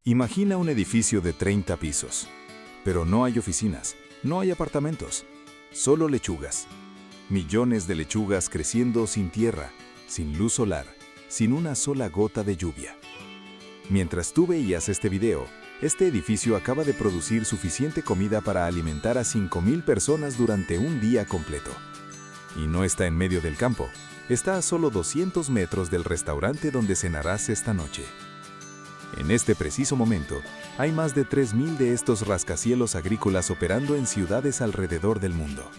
Imagina un edificio de 30 pisos, pero no hay oficinas, no hay apartamentos, solo lechugas. Millones de lechugas creciendo sin tierra, sin luz solar, sin una sola gota de lluvia. Mientras tú veías este video, este edificio acaba de producir suficiente comida para alimentar a 5,000 personas durante un día completo. Y no está en medio del campo, está a solo 200 metros del restaurante donde cenarás esta noche. En este preciso momento, hay más de 3,000 de estos rascacielos agrícolas operando en ciudades alrededor del mundo.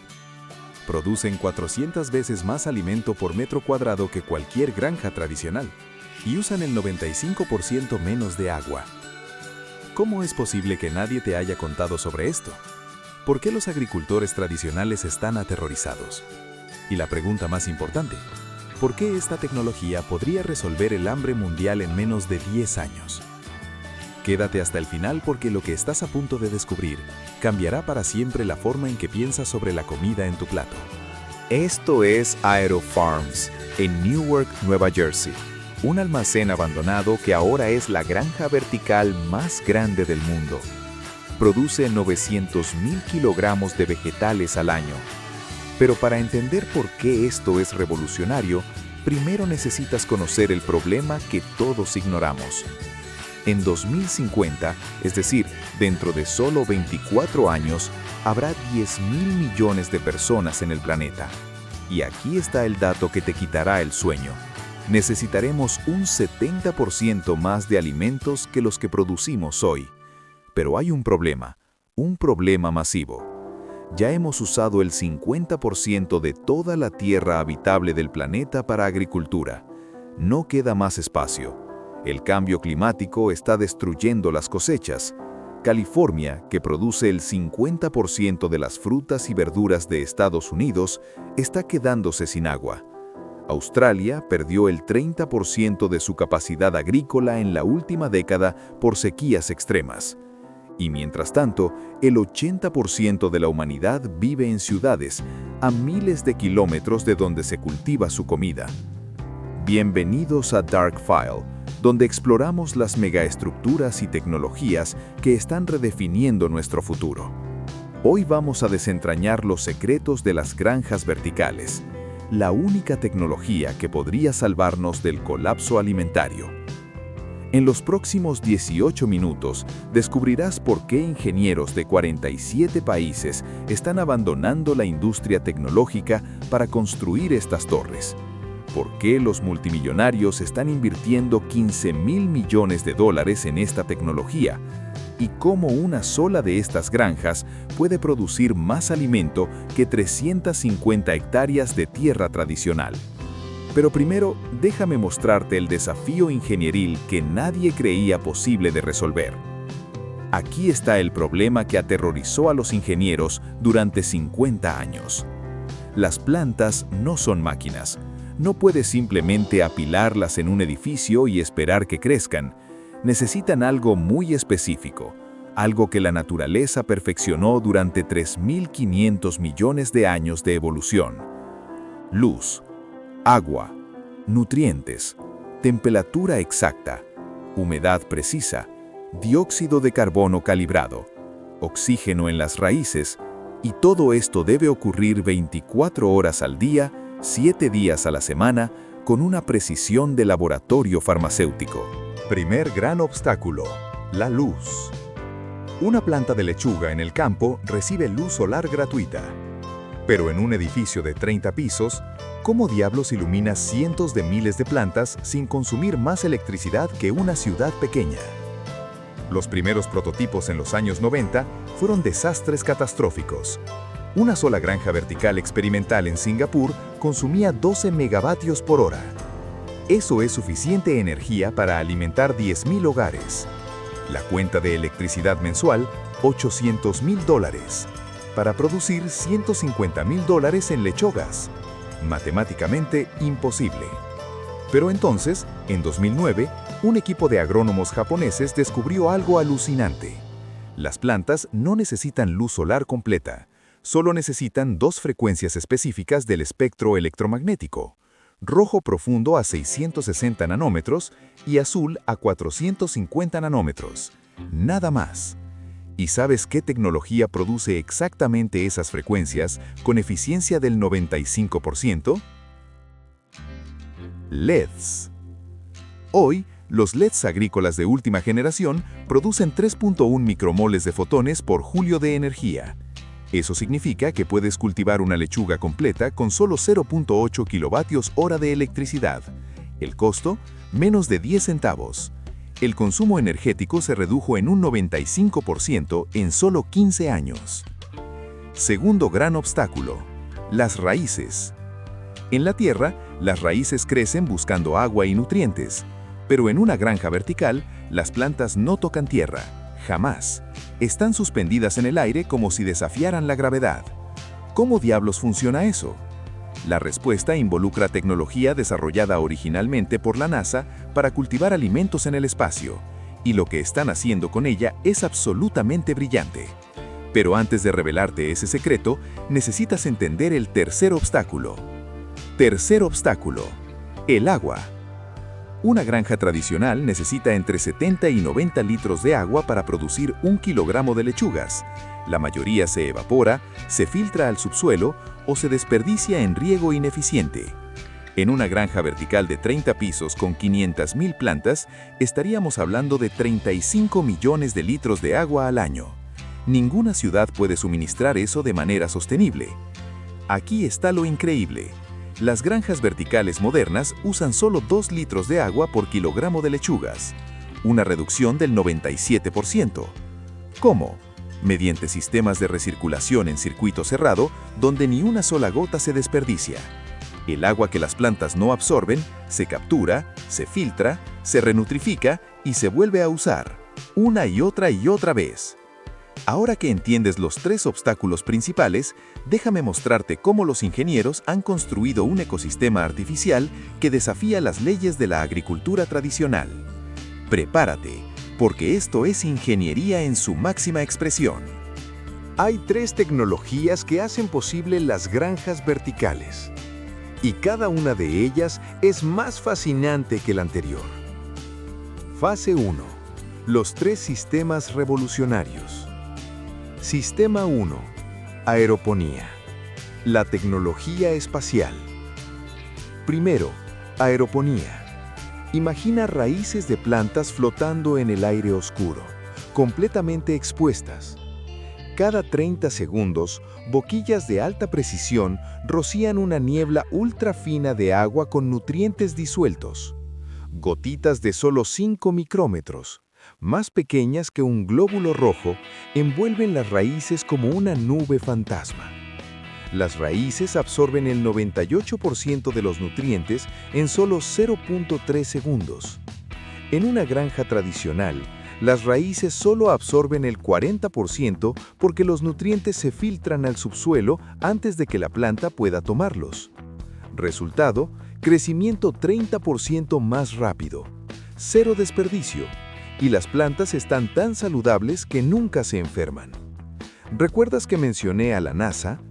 Producen 400 veces más alimento por metro cuadrado que cualquier granja tradicional y usan el 95% menos de agua. ¿Cómo es posible que nadie te haya contado sobre esto? ¿Por qué los agricultores tradicionales están aterrorizados? Y la pregunta más importante, ¿por qué esta tecnología podría resolver el hambre mundial en menos de 10 años? Quédate hasta el final porque lo que estás a punto de descubrir cambiará para siempre la forma en que piensas sobre la comida en tu plato. Esto es AeroFarms, en Newark, Nueva Jersey. Un almacén abandonado que ahora es la granja vertical más grande del mundo. Produce 900,000 kilogramos de vegetales al año. Pero para entender por qué esto es revolucionario, primero necesitas conocer el problema que todos ignoramos. En 2050, es decir, dentro de solo 24 años, habrá 10,000 millones de personas en el planeta. Y aquí está el dato que te quitará el sueño. Necesitaremos un 70% más de alimentos que los que producimos hoy. Pero hay un problema masivo. Ya hemos usado el 50% de toda la tierra habitable del planeta para agricultura. No queda más espacio. El cambio climático está destruyendo las cosechas. California, que produce el 50% de las frutas y verduras de Estados Unidos, está quedándose sin agua. Australia perdió el 30% de su capacidad agrícola en la última década por sequías extremas. Y mientras tanto, el 80% de la humanidad vive en ciudades, a miles de kilómetros de donde se cultiva su comida. Bienvenidos a Dark File, donde exploramos las megaestructuras y tecnologías que están redefiniendo nuestro futuro. Hoy vamos a desentrañar los secretos de las granjas verticales, la única tecnología que podría salvarnos del colapso alimentario. En los próximos 18 minutos descubrirás por qué ingenieros de 47 países están abandonando la industria tecnológica para construir estas torres. ¿Por qué los multimillonarios están invirtiendo 15,000 millones de dólares en esta tecnología? ¿Y cómo una sola de estas granjas puede producir más alimento que 350 hectáreas de tierra tradicional? Pero primero, déjame mostrarte el desafío ingenieril que nadie creía posible de resolver. Aquí está el problema que aterrorizó a los ingenieros durante 50 años. Las plantas no son máquinas. No puedes simplemente apilarlas en un edificio y esperar que crezcan. Necesitan algo muy específico, algo que la naturaleza perfeccionó durante 3,500 millones de años de evolución. Luz, agua, nutrientes, temperatura exacta, humedad precisa, dióxido de carbono calibrado, oxígeno en las raíces, y todo esto debe ocurrir 24 horas al día, 7 días a la semana, con una precisión de laboratorio farmacéutico. Primer gran obstáculo, la luz. Una planta de lechuga en el campo recibe luz solar gratuita. Pero en un edificio de 30 pisos, ¿cómo diablos ilumina cientos de miles de plantas sin consumir más electricidad que una ciudad pequeña? Los primeros prototipos en los años 90 fueron desastres catastróficos. Una sola granja vertical experimental en Singapur consumía 12 megavatios por hora. Eso es suficiente energía para alimentar 10,000 hogares. La cuenta de electricidad mensual, $800,000. Para producir $150,000 en lechugas. Matemáticamente imposible. Pero entonces, en 2009, un equipo de agrónomos japoneses descubrió algo alucinante. Las plantas no necesitan luz solar completa. Solo necesitan 2 frecuencias específicas del espectro electromagnético. rojo profundo a 660 nanómetros y azul a 450 nanómetros. Nada más. ¿Y sabes qué tecnología produce exactamente esas frecuencias con eficiencia del 95%? LEDs. Hoy, los LEDs agrícolas de última generación producen 3.1 micromoles de fotones por julio de energía. Eso significa que puedes cultivar una lechuga completa con solo 0.8 kilovatios-hora de electricidad. El costo, menos de 10 centavos. El consumo energético se redujo en un 95% en solo 15 años. Segundo gran obstáculo: las raíces. En la tierra, las raíces crecen buscando agua y nutrientes, pero en una granja vertical, las plantas no tocan tierra, jamás. Están suspendidas en el aire como si desafiaran la gravedad. ¿Cómo diablos funciona eso? La respuesta involucra tecnología desarrollada originalmente por la NASA para cultivar alimentos en el espacio, y lo que están haciendo con ella es absolutamente brillante. Pero antes de revelarte ese secreto, necesitas entender el tercer obstáculo. Tercer obstáculo: el agua. Una granja tradicional necesita entre 70 y 90 litros de agua para producir 1 kilogramo de lechugas. La mayoría se evapora, se filtra al subsuelo o se desperdicia en riego ineficiente. En una granja vertical de 30 pisos con 500,000 plantas, estaríamos hablando de 35 millones de litros de agua al año. Ninguna ciudad puede suministrar eso de manera sostenible. Aquí está lo increíble. Las granjas verticales modernas usan solo 2 litros de agua por kilogramo de lechugas, una reducción del 97%. ¿Cómo? Mediante sistemas de recirculación en circuito cerrado, donde ni una sola gota se desperdicia. El agua que las plantas no absorben se captura, se filtra, se renutrifica y se vuelve a usar, una y otra vez. Ahora que entiendes los 3 obstáculos principales, déjame mostrarte cómo los ingenieros han construido un ecosistema artificial que desafía las leyes de la agricultura tradicional. Prepárate, porque esto es ingeniería en su máxima expresión. Hay 3 tecnologías que hacen posible las granjas verticales, y cada una de ellas es más fascinante que la anterior. Fase 1. Los 3 sistemas revolucionarios. Sistema 1. Aeroponía. La tecnología espacial. Primero, aeroponía. Imagina raíces de plantas flotando en el aire oscuro, completamente expuestas. Cada 30 segundos, boquillas de alta precisión rocían una niebla ultra fina de agua con nutrientes disueltos. Gotitas de solo 5 micrómetros, más pequeñas que un glóbulo rojo, envuelven las raíces como una nube fantasma. Las raíces absorben el 98% de los nutrientes en solo 0.3 segundos. En una granja tradicional, las raíces solo absorben el 40% porque los nutrientes se filtran al subsuelo antes de que la planta pueda tomarlos. Resultado: crecimiento 30% más rápido, cero desperdicio, y las plantas están tan saludables que nunca se enferman. ¿Recuerdas que mencioné a la NASA?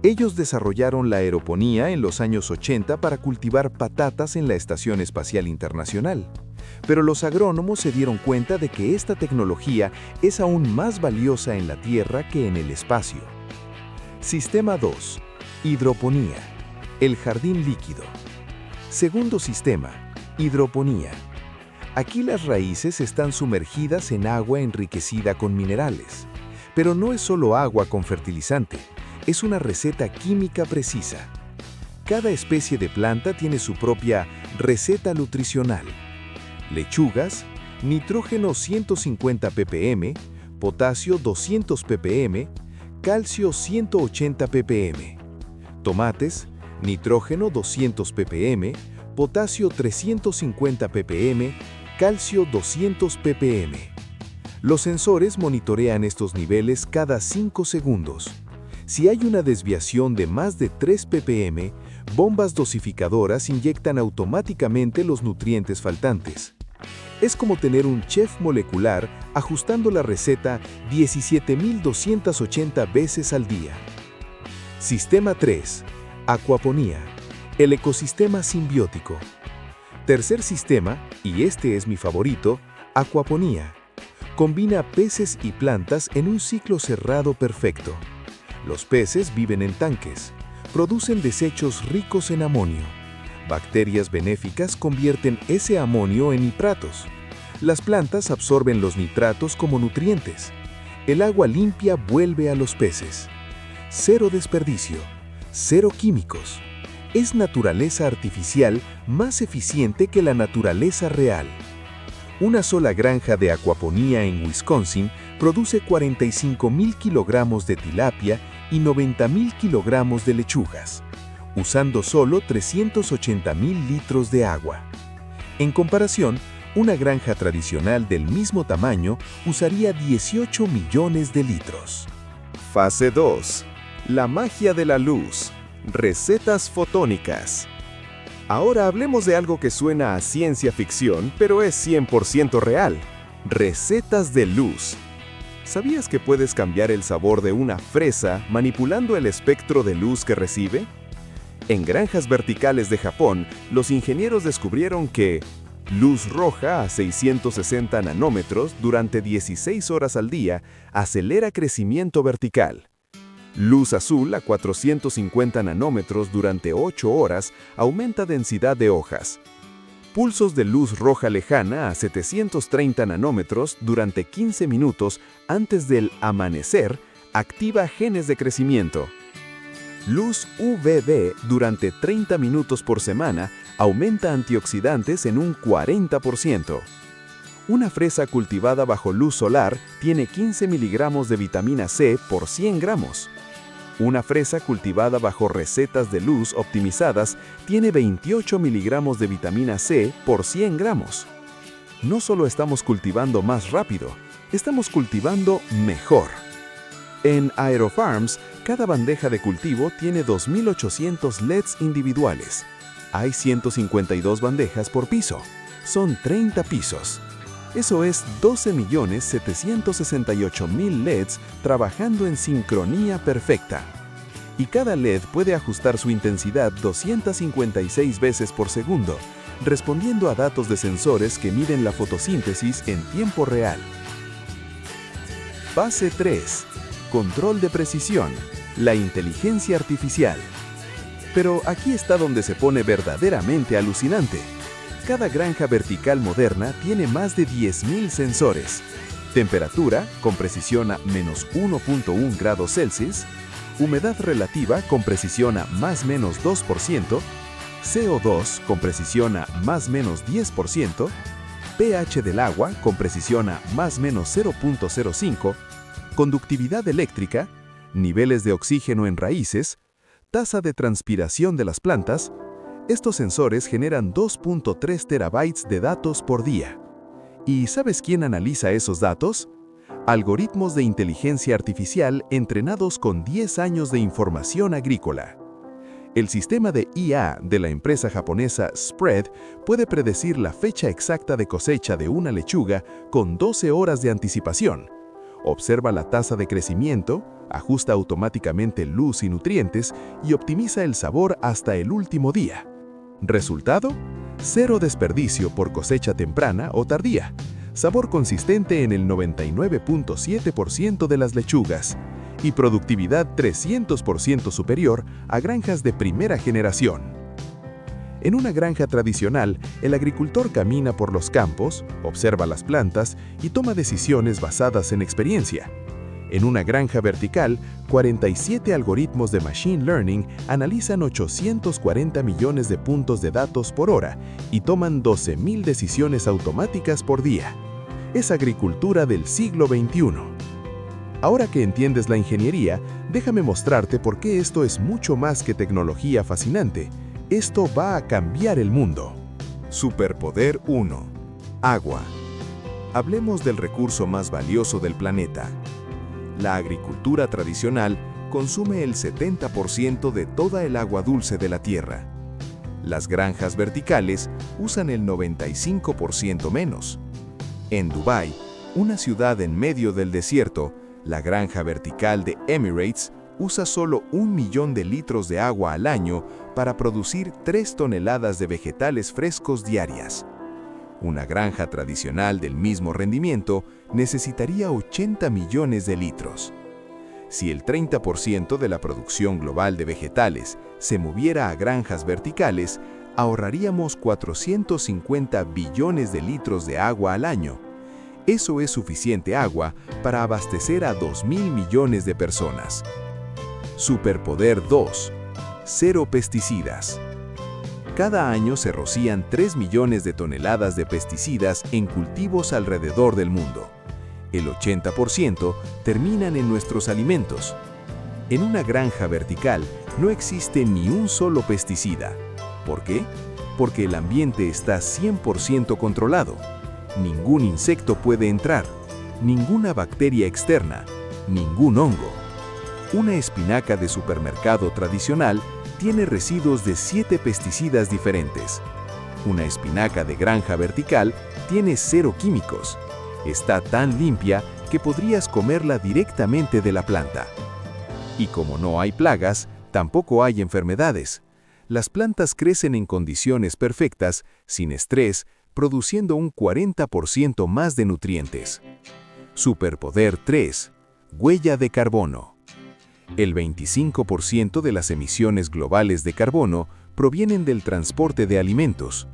Ellos desarrollaron la aeroponía en los años 80 para cultivar patatas en la Estación Espacial Internacional. Pero los agrónomos se dieron cuenta de que esta tecnología es aún más valiosa en la Tierra que en el espacio. Sistema 2. Hidroponía. El jardín líquido. Segundo sistema. Hidroponía. Aquí las raíces están sumergidas en agua enriquecida con minerales. Pero no es solo agua con fertilizante, es una receta química precisa. Cada especie de planta tiene su propia receta nutricional. Lechugas, nitrógeno 150 ppm, potasio 200 ppm, calcio 180 ppm. Tomates, nitrógeno 200 ppm, potasio 350 ppm, calcio 200 ppm. Los sensores monitorean estos niveles cada 5 segundos. Si hay una desviación de más de 3 ppm, bombas dosificadoras inyectan automáticamente los nutrientes faltantes. Es como tener un chef molecular ajustando la receta 17.280 veces al día. Sistema 3. Acuaponía. El ecosistema simbiótico. Tercer sistema, y este es mi favorito, acuaponía. Combina peces y plantas en un ciclo cerrado perfecto. Los peces viven en tanques, producen desechos ricos en amonio. Bacterias benéficas convierten ese amonio en nitratos. Las plantas absorben los nitratos como nutrientes. El agua limpia vuelve a los peces. Cero desperdicio, cero químicos. Es naturaleza artificial más eficiente que la naturaleza real. Una sola granja de acuaponía en Wisconsin produce 45.000 kilogramos de tilapia y 90.000 kilogramos de lechugas, usando solo 380.000 litros de agua. En comparación, una granja tradicional del mismo tamaño usaría 18 millones de litros. Fase 2. La magia de la luz. Recetas fotónicas. Ahora hablemos de algo que suena a ciencia ficción, pero es 100% real. Recetas de luz. ¿Sabías que puedes cambiar el sabor de una fresa manipulando el espectro de luz que recibe? En granjas verticales de Japón, los ingenieros descubrieron que luz roja a 660 nanómetros durante 16 horas al día acelera crecimiento vertical. Luz azul a 450 nanómetros durante 8 horas aumenta densidad de hojas. Pulsos de luz roja lejana a 730 nanómetros durante 15 minutos antes del amanecer activa genes de crecimiento. Luz UVB durante 30 minutos por semana aumenta antioxidantes en un 40%. Una fresa cultivada bajo luz solar tiene 15 miligramos de vitamina C por 100 gramos. Una fresa cultivada bajo recetas de luz optimizadas tiene 28 miligramos de vitamina C por 100 gramos. No solo estamos cultivando más rápido, estamos cultivando mejor. En AeroFarms, cada bandeja de cultivo tiene 2.800 LEDs individuales. Hay 152 bandejas por piso. Son 30 pisos. Eso es 12.768.000 LEDs trabajando en sincronía perfecta. Y cada LED puede ajustar su intensidad 256 veces por segundo, respondiendo a datos de sensores que miden la fotosíntesis en tiempo real. Fase 3. Control de precisión. La inteligencia artificial. Pero aquí está donde se pone verdaderamente alucinante. Cada granja vertical moderna tiene más de 10.000 sensores. Temperatura, con precisión a menos 1.1 grados Celsius. Humedad relativa, con precisión a más menos 2%. CO2, con precisión a más menos 10%. pH del agua, con precisión a más menos 0.05. Conductividad eléctrica. Niveles de oxígeno en raíces. Tasa de transpiración de las plantas. Estos sensores generan 2.3 terabytes de datos por día. ¿Y sabes quién analiza esos datos? Algoritmos de inteligencia artificial entrenados con 10 años de información agrícola. El sistema de IA de la empresa japonesa Spread puede predecir la fecha exacta de cosecha de una lechuga con 12 horas de anticipación. Observa la tasa de crecimiento, ajusta automáticamente luz y nutrientes y optimiza el sabor hasta el último día. ¿Resultado? Cero desperdicio por cosecha temprana o tardía. Sabor consistente en el 99.7% de las lechugas. Y productividad 300% superior a granjas de primera generación. En una granja tradicional, el agricultor camina por los campos, observa las plantas y toma decisiones basadas en experiencia. En una granja vertical, 47 algoritmos de Machine Learning analizan 840 millones de puntos de datos por hora y toman 12.000 decisiones automáticas por día. Es agricultura del siglo XXI. Ahora que entiendes la ingeniería, déjame mostrarte por qué esto es mucho más que tecnología fascinante. Esto va a cambiar el mundo. Superpoder 1. Agua. Hablemos del recurso más valioso del planeta. La agricultura tradicional consume el 70% de toda el agua dulce de la tierra. Las granjas verticales usan el 95% menos. En Dubái, una ciudad en medio del desierto, la granja vertical de Emirates usa solo 1 millón de litros de agua al año para producir 3 toneladas de vegetales frescos diarias. Una granja tradicional del mismo rendimiento necesitaría 80 millones de litros. Si el 30% de la producción global de vegetales se moviera a granjas verticales, ahorraríamos 450 billones de litros de agua al año. Eso es suficiente agua para abastecer a 2.000 millones de personas. Superpoder 2. Cero pesticidas. Cada año se rocían 3 millones de toneladas de pesticidas en cultivos alrededor del mundo. El 80% terminan en nuestros alimentos. En una granja vertical no existe ni un solo pesticida. ¿Por qué? Porque el ambiente está 100% controlado. Ningún insecto puede entrar, ninguna bacteria externa, ningún hongo. Una espinaca de supermercado tradicional tiene residuos de 7 pesticidas diferentes. Una espinaca de granja vertical tiene 0 químicos. Está tan limpia que podrías comerla directamente de la planta. Y como no hay plagas, tampoco hay enfermedades. Las plantas crecen en condiciones perfectas, sin estrés, produciendo un 40% más de nutrientes. Superpoder 3. Huella de carbono. El 25% de las emisiones globales de carbono provienen del transporte de alimentos.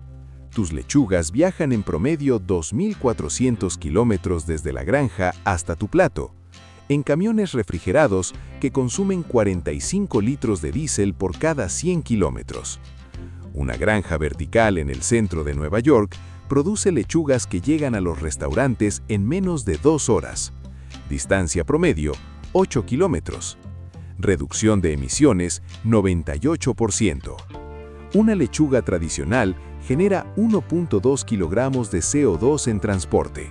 Tus lechugas viajan en promedio 2.400 kilómetros desde la granja hasta tu plato, en camiones refrigerados que consumen 45 litros de diésel por cada 100 kilómetros. Una granja vertical en el centro de Nueva York produce lechugas que llegan a los restaurantes en menos de 2 horas. Distancia promedio, 8 kilómetros. Reducción de emisiones, 98%. Una lechuga tradicional genera 1.2 kilogramos de CO2 en transporte.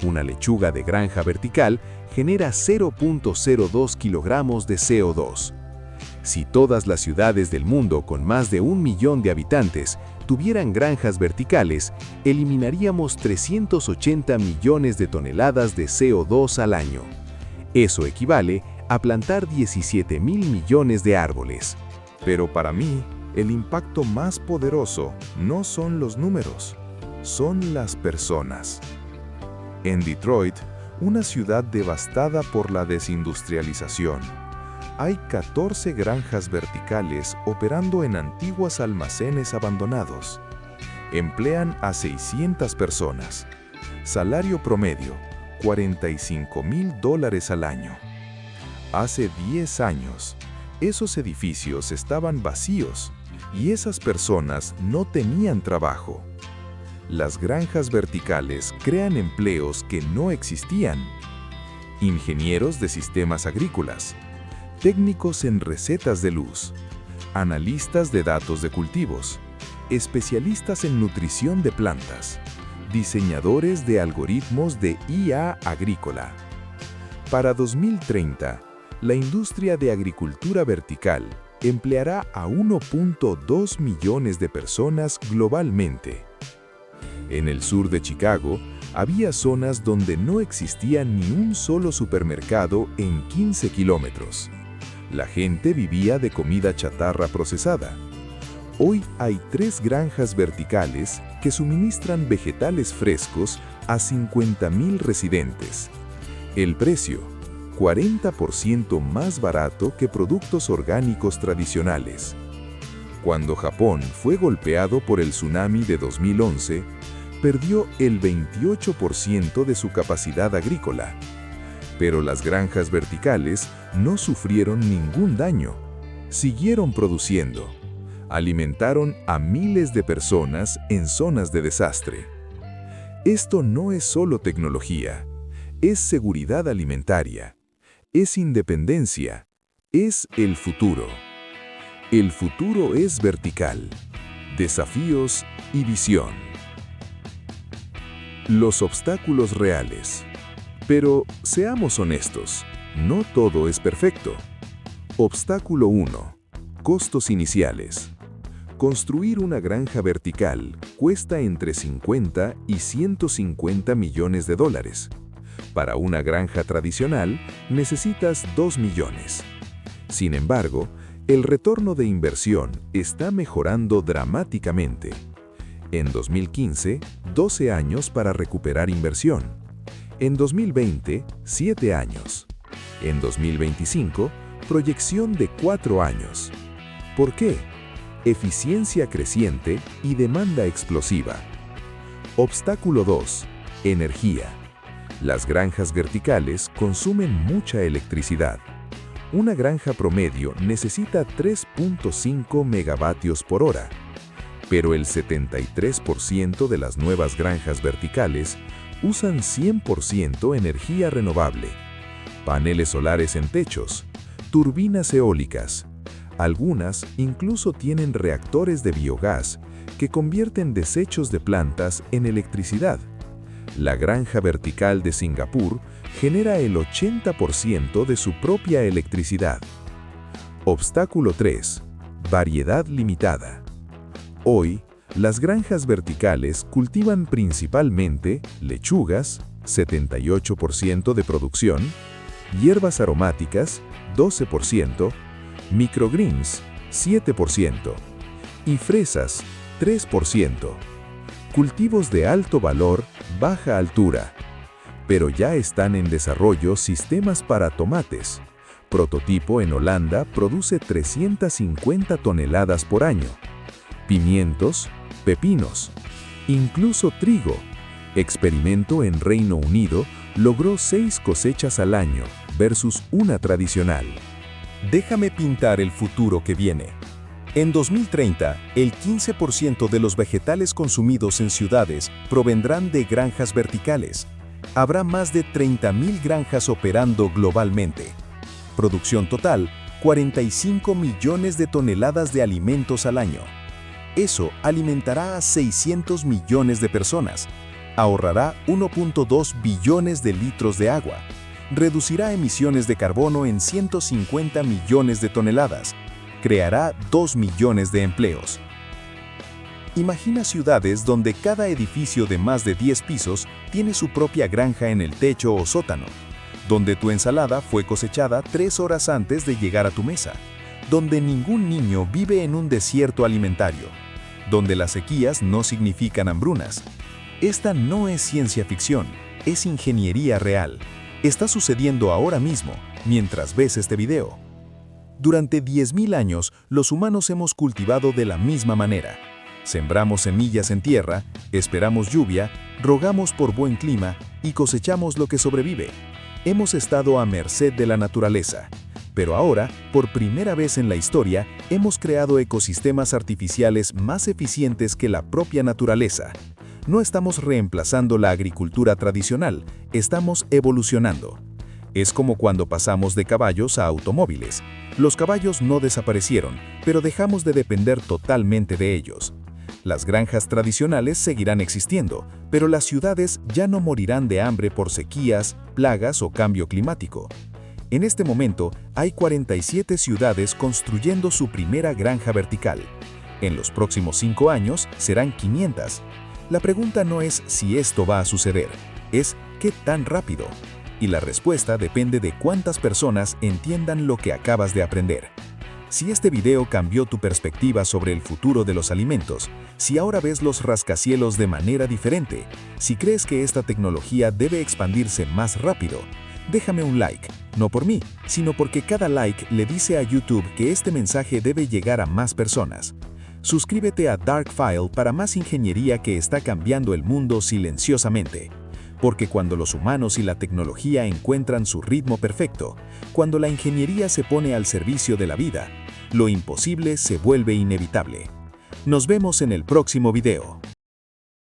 Una lechuga de granja vertical genera 0.02 kilogramos de CO2. Si todas las ciudades del mundo con más de 1 millón de habitantes tuvieran granjas verticales, eliminaríamos 380 millones de toneladas de CO2 al año. Eso equivale a plantar 17.000 millones de árboles. Pero para mí, el impacto más poderoso no son los números, son las personas. En Detroit, una ciudad devastada por la desindustrialización, hay 14 granjas verticales operando en antiguos almacenes abandonados. Emplean a 600 personas. Salario promedio, $45,000 al año. Hace 10 años, esos edificios estaban vacíos y esas personas no tenían trabajo. Las granjas verticales crean empleos que no existían. Ingenieros de sistemas agrícolas, técnicos en recetas de luz, analistas de datos de cultivos, especialistas en nutrición de plantas, diseñadores de algoritmos de IA agrícola. Para 2030, la industria de agricultura vertical empleará a 1.2 millones de personas globalmente. En el sur de Chicago, había zonas donde no existía ni un solo supermercado en 15 kilómetros. La gente vivía de comida chatarra procesada. Hoy hay 3 granjas verticales que suministran vegetales frescos a 50,000 residentes. El precio, 40% más barato que productos orgánicos tradicionales. Cuando Japón fue golpeado por el tsunami de 2011, perdió el 28% de su capacidad agrícola. Pero las granjas verticales no sufrieron ningún daño. Siguieron produciendo. Alimentaron a miles de personas en zonas de desastre. Esto no es solo tecnología, es seguridad alimentaria, es independencia, es el futuro. El futuro es vertical, desafíos y visión. Los obstáculos reales. Pero seamos honestos, no todo es perfecto. Obstáculo 1. Costos iniciales. Construir una granja vertical cuesta entre 50 y 150 millones de dólares. Para una granja tradicional necesitas 2 millones. Sin embargo, El retorno de inversión está mejorando dramáticamente. En 2015, 12 años para recuperar inversión. En 2020, 7 años. En 2025, proyección de 4 años. ¿Por qué? Eficiencia creciente y demanda explosiva. Obstáculo 2. Energía. Las granjas verticales consumen mucha electricidad. Una granja promedio necesita 3.5 megavatios por hora, pero el 73% de las nuevas granjas verticales usan 100% energía renovable. Paneles solares en techos, turbinas eólicas. Algunas incluso tienen reactores de biogás que convierten desechos de plantas en electricidad. La granja vertical de Singapur genera el 80% de su propia electricidad. Obstáculo 3. Variedad limitada. Hoy, las granjas verticales cultivan principalmente lechugas, 78% de producción, hierbas aromáticas, 12%, microgreens, 7%, y fresas, 3%. Cultivos de alto valor, baja altura. Pero ya están en desarrollo sistemas para tomates. Prototipo en Holanda produce 350 toneladas por año. Pimientos, pepinos, incluso trigo. Experimento en Reino Unido logró 6 cosechas al año versus una tradicional. Déjame pintar el futuro que viene. En 2030, el 15% de los vegetales consumidos en ciudades provendrán de granjas verticales. Habrá más de 30.000 granjas operando globalmente. Producción total, 45 millones de toneladas de alimentos al año. Eso alimentará a 600 millones de personas. Ahorrará 1.2 billones de litros de agua. Reducirá emisiones de carbono en 150 millones de toneladas. Creará 2 millones de empleos. Imagina ciudades donde cada edificio de más de 10 pisos tiene su propia granja en el techo o sótano, donde tu ensalada fue cosechada 3 horas antes de llegar a tu mesa, donde ningún niño vive en un desierto alimentario, donde las sequías no significan hambrunas. Esta no es ciencia ficción, es ingeniería real. Está sucediendo ahora mismo, mientras ves este video. Durante 10.000 años, los humanos hemos cultivado de la misma manera. Sembramos semillas en tierra, esperamos lluvia, rogamos por buen clima y cosechamos lo que sobrevive. Hemos estado a merced de la naturaleza. Pero ahora, por primera vez en la historia, hemos creado ecosistemas artificiales más eficientes que la propia naturaleza. No estamos reemplazando la agricultura tradicional, estamos evolucionando. Es como cuando pasamos de caballos a automóviles. Los caballos no desaparecieron, pero dejamos de depender totalmente de ellos. Las granjas tradicionales seguirán existiendo, pero las ciudades ya no morirán de hambre por sequías, plagas o cambio climático. En este momento, hay 47 ciudades construyendo su primera granja vertical. En los próximos 5 años serán 500. La pregunta no es si esto va a suceder, es ¿qué tan rápido? Y la respuesta depende de cuántas personas entiendan lo que acabas de aprender. Si este video cambió tu perspectiva sobre el futuro de los alimentos, si ahora ves los rascacielos de manera diferente, si crees que esta tecnología debe expandirse más rápido, déjame un like, no por mí, sino porque cada like le dice a YouTube que este mensaje debe llegar a más personas. Suscríbete a Dark File para más ingeniería que está cambiando el mundo silenciosamente. Porque cuando los humanos y la tecnología encuentran su ritmo perfecto, cuando la ingeniería se pone al servicio de la vida, lo imposible se vuelve inevitable. Nos vemos en el próximo video.